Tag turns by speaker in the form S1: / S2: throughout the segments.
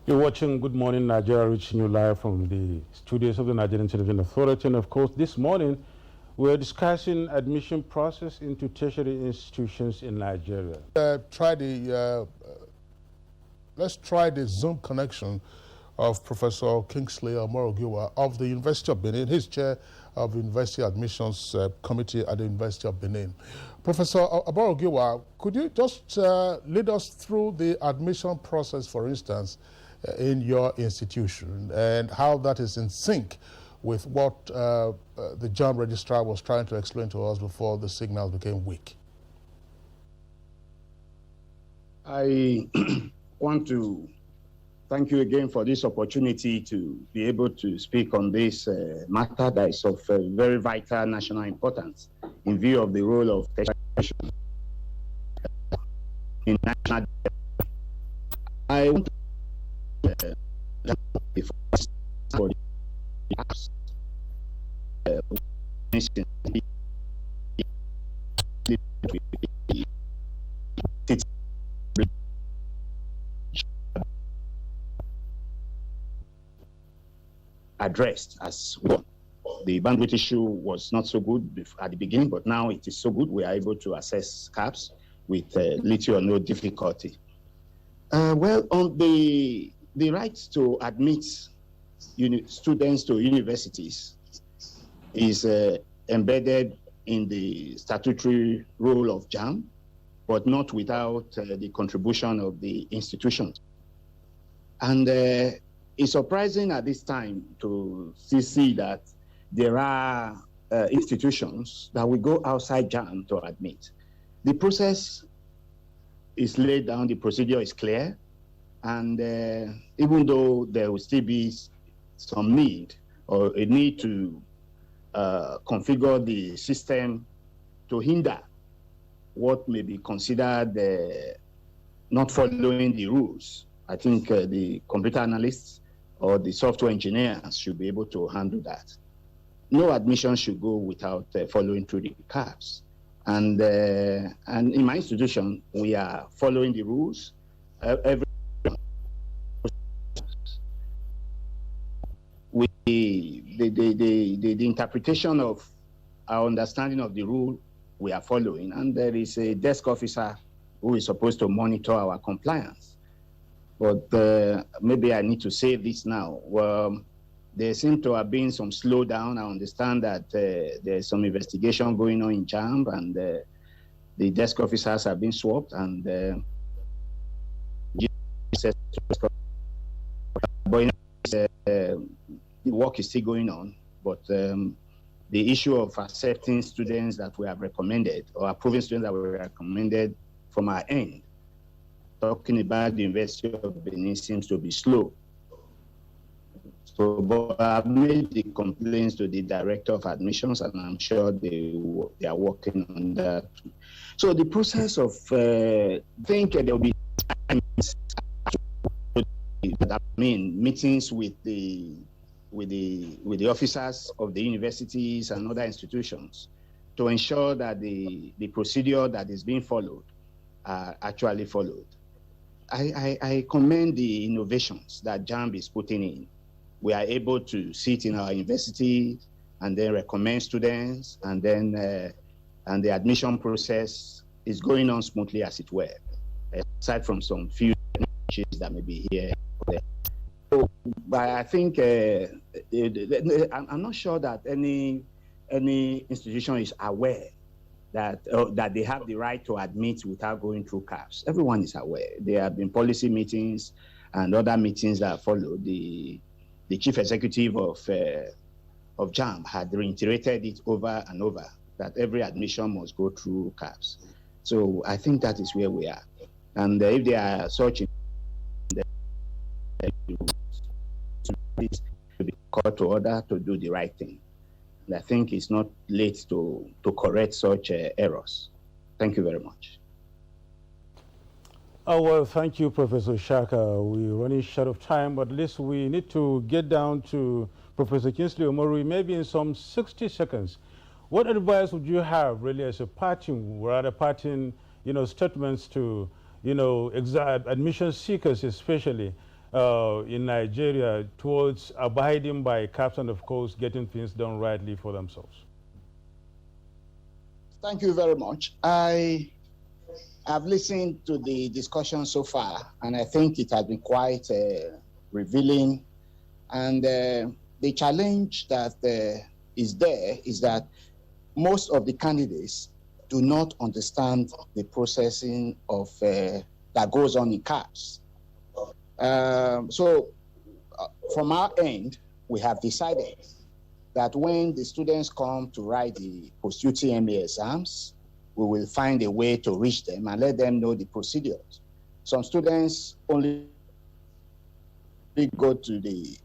S1: You're watching Good Morning Nigeria, reaching you live from the studios of the Nigerian Television Authority. And of course, this morning, we're discussing admission process into tertiary institutions in Nigeria.
S2: Let's try the Zoom connection of Professor Kingsley Omorogiuwa of the University of Benin. He's chair of the University Admissions Committee at the University of Benin. Professor Omorogiuwa, could you just lead us through the admission process, for instance, in your institution, and how that is in sync with what the JAMB registrar was trying to explain to us before the signal became weak?
S3: I want to thank you again for this opportunity to be able to speak on this matter that is of very vital national importance in view of the role of tertiary in national development. I want to addressed as one. The bandwidth issue was not so good at the beginning, but now it is so good we are able to access CAPS with little or no difficulty. Well, on the right to admit students to universities is embedded in the statutory role of JAMB, but not without the contribution of the institutions. And it's surprising at this time to see that there are institutions that will go outside JAMB to admit. The process is laid down, the procedure is clear, and even though there will still be some need or a need to configure the system to hinder what may be considered not following the rules, I think the computer analysts or the software engineers should be able to handle that. No admission should go without following through the CAPS. And in my institution, we are following the rules. The interpretation of our understanding of the rule we are following, and there is a desk officer who is supposed to monitor our compliance. But maybe I need to say this now. Well, there seems to have been some slowdown. I understand that there's some investigation going on in JAMB, and the desk officers have been swapped, and the work is still going on. But the issue of accepting students that we have recommended or approving students that we recommended from our end, talking about the University of Benin, seems to be slow. So, but I've made the complaints to the director of admissions, and I'm sure they are working on that. So the process of, I think there will be meetings with the officers of the universities and other institutions to ensure that the procedure that is being followed are actually followed. I commend the innovations that JAMB is putting in. We are able to sit in our university and then recommend students, and then and the admission process is going on smoothly, as it were, aside from some few issues that may be here or there. So, but I think I'm not sure that any institution is aware that that they have the right to admit without going through CAPS. Everyone is aware. There have been policy meetings and other meetings that followed. The chief executive of JAMB had reiterated it over and over that every admission must go through CAPS. So I think that is where we are. And if there are such to be called to order to do the right thing. And I think it's not late to correct such errors. Thank you very much.
S1: Oh, well, thank you, Professor Shaka. We're running short of time, but at least we need to get down to Professor Kingsley Omorogiuwa, maybe in some 60 seconds. What advice would you have really as a parting statements to, admission seekers especially, in Nigeria towards abiding by caps and, of course, getting things done rightly for themselves?
S3: Thank you very much. I have listened to the discussion so far, and I think it has been quite revealing. And the challenge that is there is that most of the candidates do not understand the processing of that goes on in CAPS. So from our end, we have decided that when the students come to write the post-UTME exams, we will find a way to reach them and let them know the procedures. Some students only go to the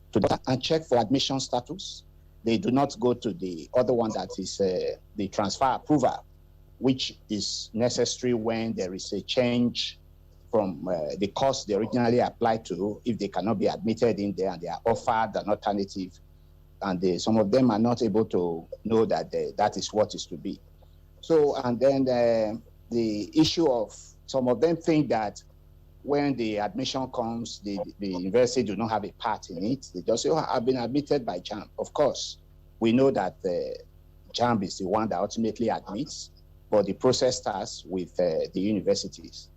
S3: and check for admission status. They do not go to the other one that is the transfer approval, which is necessary when there is a change from the course they originally applied to, if they cannot be admitted in there and they are offered an alternative, and some of them are not able to know that that is what is to be. So, and then the issue of some of them think that when the admission comes, the university do not have a part in it. They just say, oh, I've been admitted by JAMB. Of course, we know that JAMB is the one that ultimately admits, but the process starts with the universities,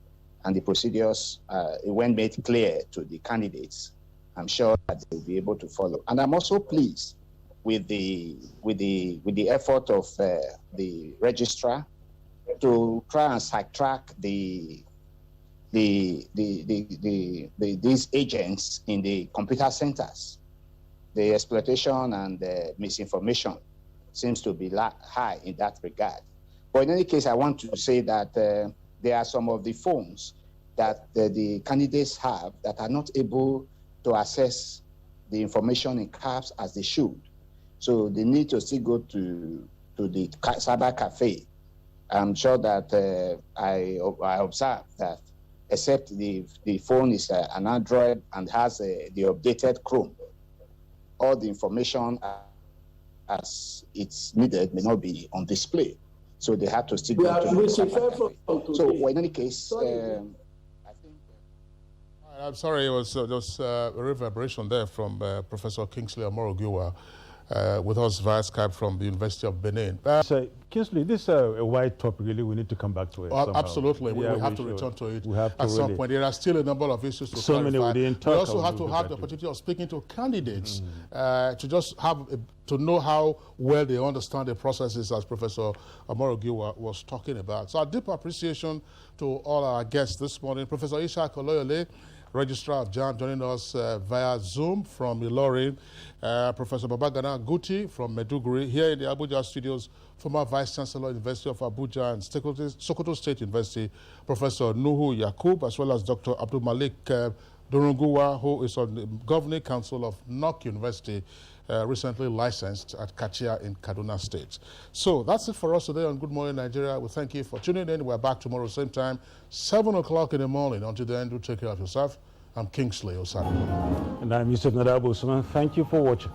S3: and the procedures, when made clear to the candidates, I'm sure that they'll be able to follow. And I'm also pleased with the effort of the registrar to try and sidetrack these agents in the computer centers. The exploitation and the misinformation seems to be high in that regard. But in any case, I want to say that there are some of the phones that the candidates have that are not able to access the information in CAPS as they should. So they need to still go to the cyber cafe. I'm sure that I observed that except the phone is an Android and has the updated Chrome, all the information as it's needed may not be on display. So they have to still go to the cyber cafe. So in any case, I think...
S2: I'm sorry, it was just a reverberation there from Professor Kingsley Omorogiuwa with us via Skype from the University of Benin.
S1: So, Kingsley, this is a wide topic, really. We need to come back to it somehow.
S2: Absolutely.
S1: Yeah,
S2: we have to return to it
S1: at
S2: some point. There are still a number of issues to
S1: so
S2: clarify.
S1: Many we didn't talk.
S2: We also have to have the opportunity of speaking to candidates to just have to know how well they understand the processes, as Professor Omorogiuwa was talking about. So, our deep appreciation to all our guests this morning. Professor Ishaq Oloyole, Registrar of JAMB, joining us via Zoom from Ilorin. Professor Babagana Guti from Maiduguri, here in the Abuja studios, former Vice Chancellor, University of Abuja and Sokoto State University, Professor Nuhu Yakub, as well as Dr. Abdul Malik Durunguwa, who is on the Governing Council of NOC University, recently licensed at Kachia in Kaduna State. So that's it for us today on Good Morning Nigeria. We thank you for tuning in. We're back tomorrow, same time, 7 o'clock in the morning. Until then, do take care of yourself. I'm Kingsley Osaka.
S1: And I'm Yusuf Nadabo Usman. Thank you for watching.